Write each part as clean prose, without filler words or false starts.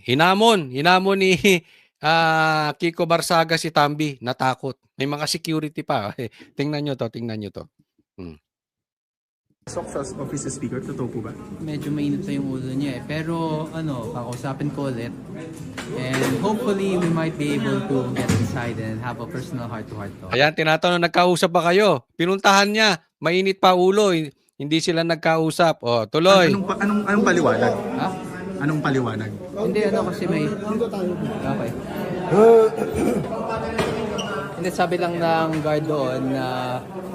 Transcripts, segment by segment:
Hinamon ni Kiko Barsaga si Tambi, natakot. May mga security pa. Tingnan nyo to. Pasok sa office ng speaker, totoo po ba? Medyo mainit na yung ulo niya eh. Pero kakausapin ko ulit. And hopefully we might be able to get inside and have a personal heart-to-heart talk. Ayan, tinatanong, nagkausap ba kayo? Pinuntahan niya, mainit pa ulo, hindi sila nagkausap. O, tuloy. Anong paliwanag? Ha? Anong paliwanag? Hindi, kasi may... Okay. Hindi, sabi lang ng guard doon na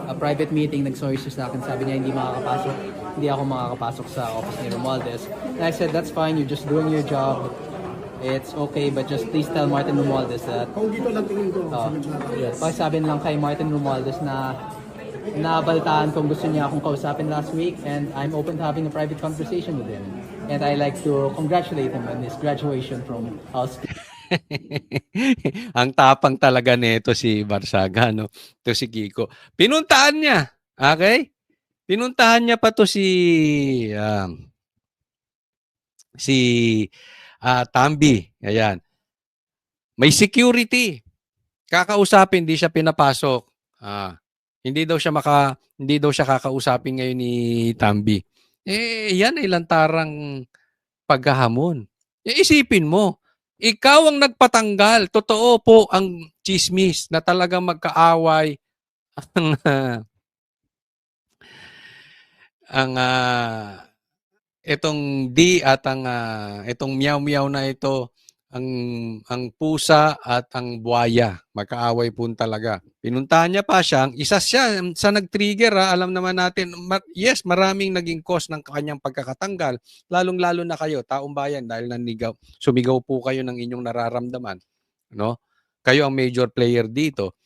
a private meeting, nag-sorry siya sa akin. Sabi niya hindi ako makakapasok sa office ni Romualdez. And I said, that's fine, you're just doing your job. It's okay, but just please tell Martin Romualdez that... Kung dito lang tingin ko. Sabi lang kay Martin Romualdez na nabaltaan kung gusto niya akong kausapin last week, and I'm open to having a private conversation with him. And I like to congratulate him on his graduation from House. Ang tapang talaga nito si Barsaga, no? To si Kiko. Pinuntahan niya. Okay? Pinuntahan niya pa to si Tambi. Ayan. May security. Kakausapin, hindi siya pinapasok. Hindi daw siya kakausapin ngayon ni Tambi. Yan ay lantarang paghahamon. Isipin mo, ikaw ang nagpatanggal. Totoo po ang chismis na talagang magkaaway itong D at itong meow-meow na ito, ang pusa at ang buwaya. Magkaaway po talaga. Pinuntahan niya pa siya. Isa siya sa nag-trigger. Alam naman natin, yes, maraming naging cause ng kanyang pagkakatanggal. Lalong-lalo na kayo, taong bayan, dahil sumigaw po kayo ng inyong nararamdaman. No? Kayo ang major player dito.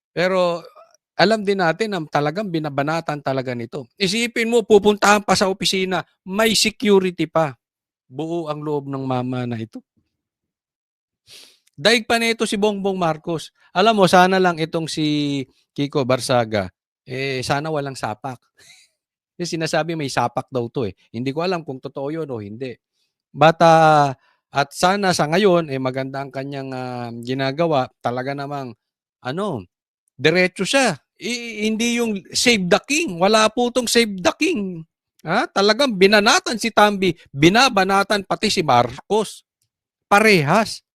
Pero alam din natin na talagang binabanatan talaga nito. Isipin mo, pupuntahan pa sa opisina, may security pa. Buo ang loob ng mama na ito. Daig pa nito si Bongbong Marcos. Alam mo, sana lang itong si Kiko Barsaga, sana walang sapak. Kasi sinasabi may sapak daw to . Hindi ko alam kung totoo yun o hindi. At sana sa ngayon, maganda ang kanyang ginagawa. Talaga namang, diretso siya. Hindi yung save the king. Wala po itong save the king. Talagang binanatan si Tambi. Binabanatan pati si Marcos. Parehas.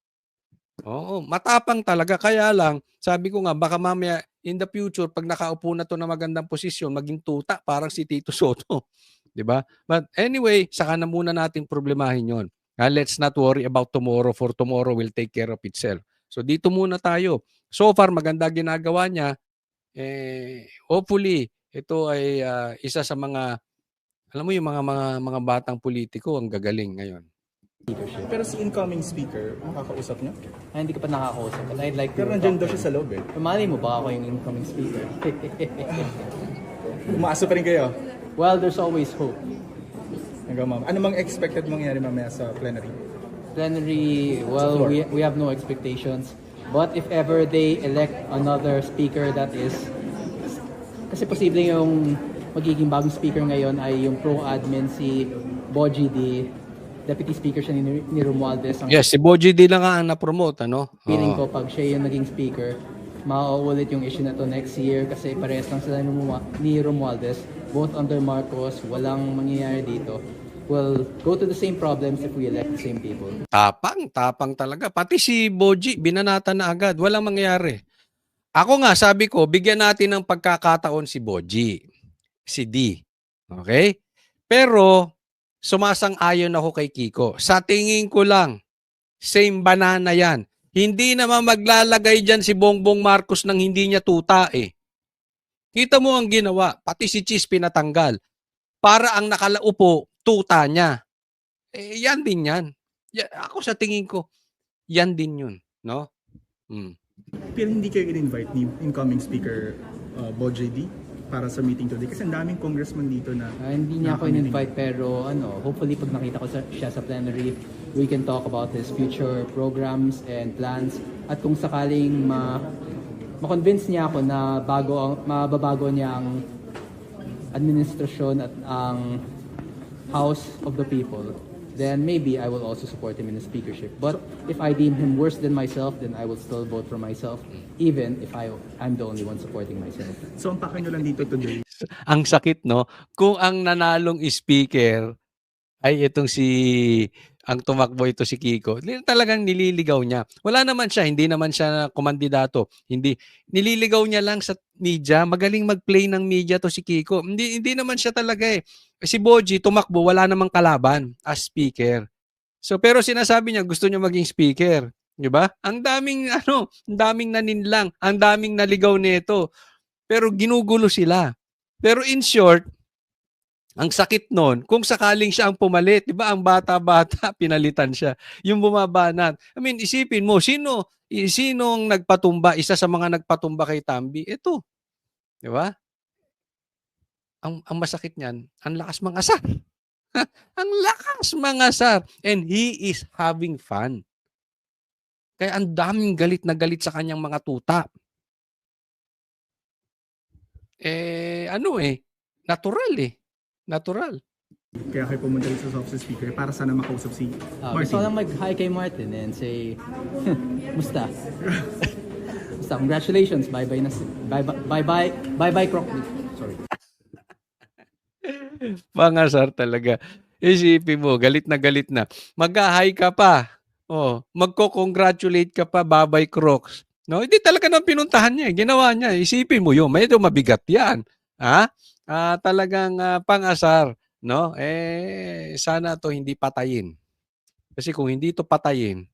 Oo, matapang talaga. Kaya lang, sabi ko nga, baka mamaya in the future, pag nakaupo na to na magandang posisyon, maging tuta, parang si Tito Soto. Diba? But anyway, saka na muna natin problemahin yon. Let's not worry about tomorrow, for tomorrow will take care of itself. So dito muna tayo. So far, maganda ginagawa niya. Hopefully, ito ay isa sa mga, alam mo yung mga batang politiko ang gagaling ngayon. Pero si incoming speaker, makakausap niyo? Hindi ka pa nakakausap. But I'd like to... Pero nandiyan daw siya sa loob . Mali mo ba ako yung incoming speaker? Umaasa pa rin kayo? Well, there's always hope. Ano mang expected mangyari mamaya sa plenary? Plenary, well, we have no expectations. But if ever they elect another speaker that is... Kasi posible yung magiging bagong speaker ngayon ay yung pro-admin si Boji D. Deputy Speaker siya ni Romualdez. Yes, si Boji D lang ang na-promote, Feeling ko pag siya yung naging speaker, mauulit yung issue na to next year kasi parehas lang sila ni Romualdez. Both under Marcos, walang mangyayari dito. We'll go to the same problems if we elect the same people. Tapang talaga. Pati si Boji, binanatan na agad. Walang mangyayari. Ako nga, sabi ko, bigyan natin ng pagkakataon si Boji. Si D. Okay? Pero, sumasang-ayon ako kay Kiko. Sa tingin ko lang, same banana yan. Hindi naman maglalagay dyan si Bongbong Marcos nang hindi niya tuta . Kita mo ang ginawa. Pati si Cheese pinatanggal. Para ang nakalaupo, tuta niya. Yan din yan. Ako sa tingin ko, yan din yun. No? Pero hindi kayo in-invite ni incoming speaker Boji D para sa meeting today? Kasi ang daming congressman dito na... hindi niya ako in-invite pero hopefully pag nakita ko siya sa plenary, we can talk about his future programs and plans. At kung sakaling ma-convince niya ako na mababago niya ang administrasyon at ang House of the People, then maybe I will also support him in the speakership. But if I deem him worse than myself, then I will still vote for myself, even if I'm the only one supporting myself. So ang pakay nyo lang dito today, Ang sakit, no? Kung ang nanalong speaker ay itong ang tumakbo ito si Kiko, talagang nililigaw niya. Wala naman siya, hindi naman siya kumandidato. Hindi, nililigaw niya lang sa media. Magaling mag-play ng media to si Kiko. Hindi naman siya talaga eh. Si Boji tumakbo, wala namang kalaban as speaker. So pero sinasabi niya gusto niya maging speaker, 'di ba? Ang daming ang daming naninlang, ang daming naligaw nito. Pero ginugulo sila. Pero in short, ang sakit nun, kung sakaling siya ang pumalit, di ba, ang bata-bata, pinalitan siya. Yung bumabanat. I mean, isipin mo, sinong nagpatumba, isa sa mga nagpatumba kay Tambi? Ito. Di ba? Ang masakit niyan, ang lakas mangasar. Ang lakas mangasar. And he is having fun. Kaya ang daming galit na galit sa kanyang mga tuta. Natural eh. Natural. kaya kayo pumunta rin sa office speaker para sana makausap si Gusto Martin. lang mag-hi kay Martin and say, musta? Musta? Congratulations. Bye-bye na. Bye-bye, Crockett. Sorry. Pangasar talaga. Isipin mo, galit na. Mag-hi ka pa. Oh, magko-congratulate ka pa, babay Crocs. No, hindi talaga nang pinuntahan niya, ginawa niya. Isipin mo 'yun, medyo mabigat 'yan. Ha? Talagang pangasar, no? Sana 'to hindi patayin. Kasi kung hindi 'to patayin,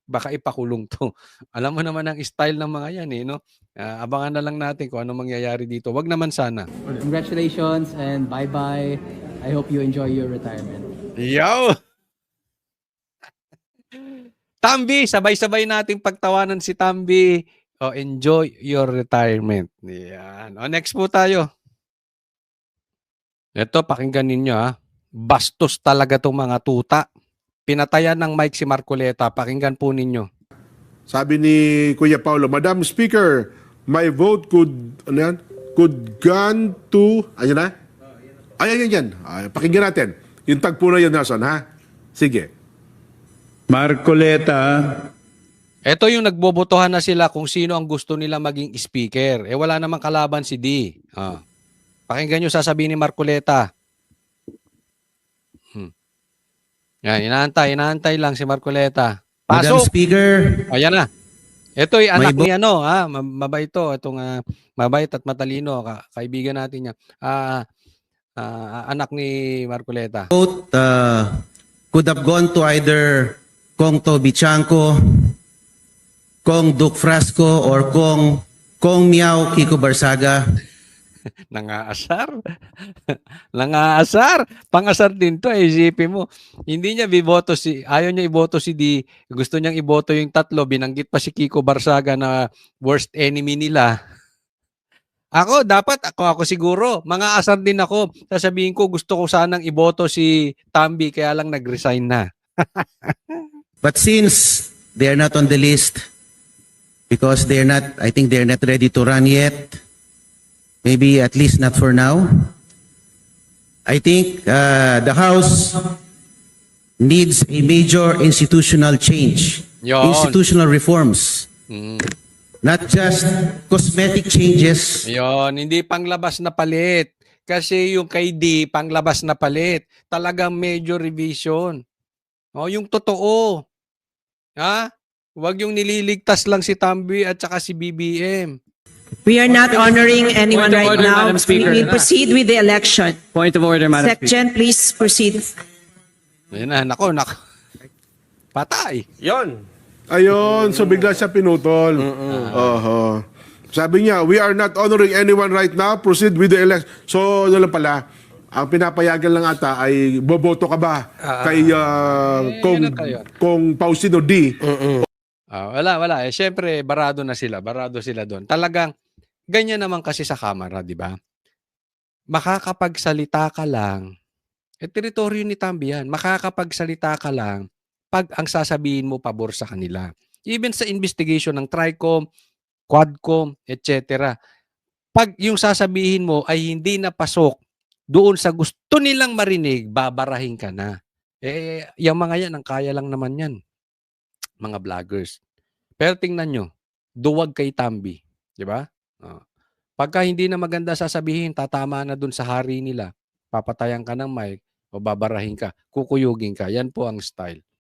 baka ipakulong 'to. Alam mo naman ang style ng mga 'yan no? Abangan na lang natin kung ano mangyayari dito. Wag naman sana. Congratulations and bye-bye. I hope you enjoy your retirement. Yo! Tambi, sabay-sabay nating pagtawanan si Tambi. Enjoy your retirement. Yan. Next po tayo. Ito, pakinggan ninyo Bastos talaga itong mga tuta. Pinatayan ng mic si Marcoleta. Pakinggan po ninyo. Sabi ni Kuya Paulo, Madam Speaker, my vote could gone to, ayan na? Ayan. Pakinggan natin. Yung tagpo na yun, Nelson, ha? Sige. Marcoleta, Ito yung nagbobotohan na sila kung sino ang gusto nila maging speaker. Wala namang kalaban si D. Pakinggan nyo sasabihin ni Marcoleta. Yan, inaantay lang si Marcoleta. Madam Pasok! Speaker, Ayan na. Ito ay anak May ni mabait to. Itong mabait at matalino. Kaibigan natin niya. Anak ni Marcoleta. vote could have gone to either Kong Toby Chanco, Kong Duke Frasco, or Kong Miao Kiko Barsaga. Nangaasar. Nangaasar. Pangasar din to. Isipin mo. Hindi niya ayaw niya iboto si D. Gusto niyang iboto yung tatlo. Binanggit pa si Kiko Barsaga na worst enemy nila. Ako siguro. Mga asar din ako. Sasabihin ko, gusto ko sanang iboto si Tambi, kaya lang nag-resign na. But since they are not on the list, because I think they're not ready to run yet, maybe at least not for now, I think the House needs a major institutional change, Yon. institutional reforms. Not just cosmetic changes. Yon, hindi panglabas na palit. Kasi yung kay D, panglabas na palit. Talagang major revision. Yung totoo. Huwag yung nililigtas lang si Tambi at saka si BBM. We are not honoring anyone Point of right order, now. Madam Speaker. We proceed with the election. Point of order, Madam Speaker. Secretary, please proceed. Ayan na, nako. Patay. Ayun, so bigla siya pinutol. Oho. Sabi niya, we are not honoring anyone right now. Proceed with the election. So, ano lang pala, ang pinapayagan lang ata ay boboto ka ba kay kung Faustino D? Wala. Siyempre, barado sila doon. Talagang, ganyan naman kasi sa Kamara, di ba? Makakapagsalita ka lang. Teritoryo ni Tambi yan. Makakapagsalita ka lang pag ang sasabihin mo pabor sa kanila. Even sa investigation ng TRICOM, Quadcom, etc. Pag yung sasabihin mo ay hindi napasok doon sa gusto nilang marinig, babarahin ka na. Yung mga yan, ang kaya lang naman yan. Mga vloggers. Pero tingnan nyo, duwag kay Tambi. Di ba? Pagka hindi na maganda sasabihin, tatama na dun sa hari nila. Papatayan ka ng mic o babarahin ka. Kukuyugin ka. Yan po ang style.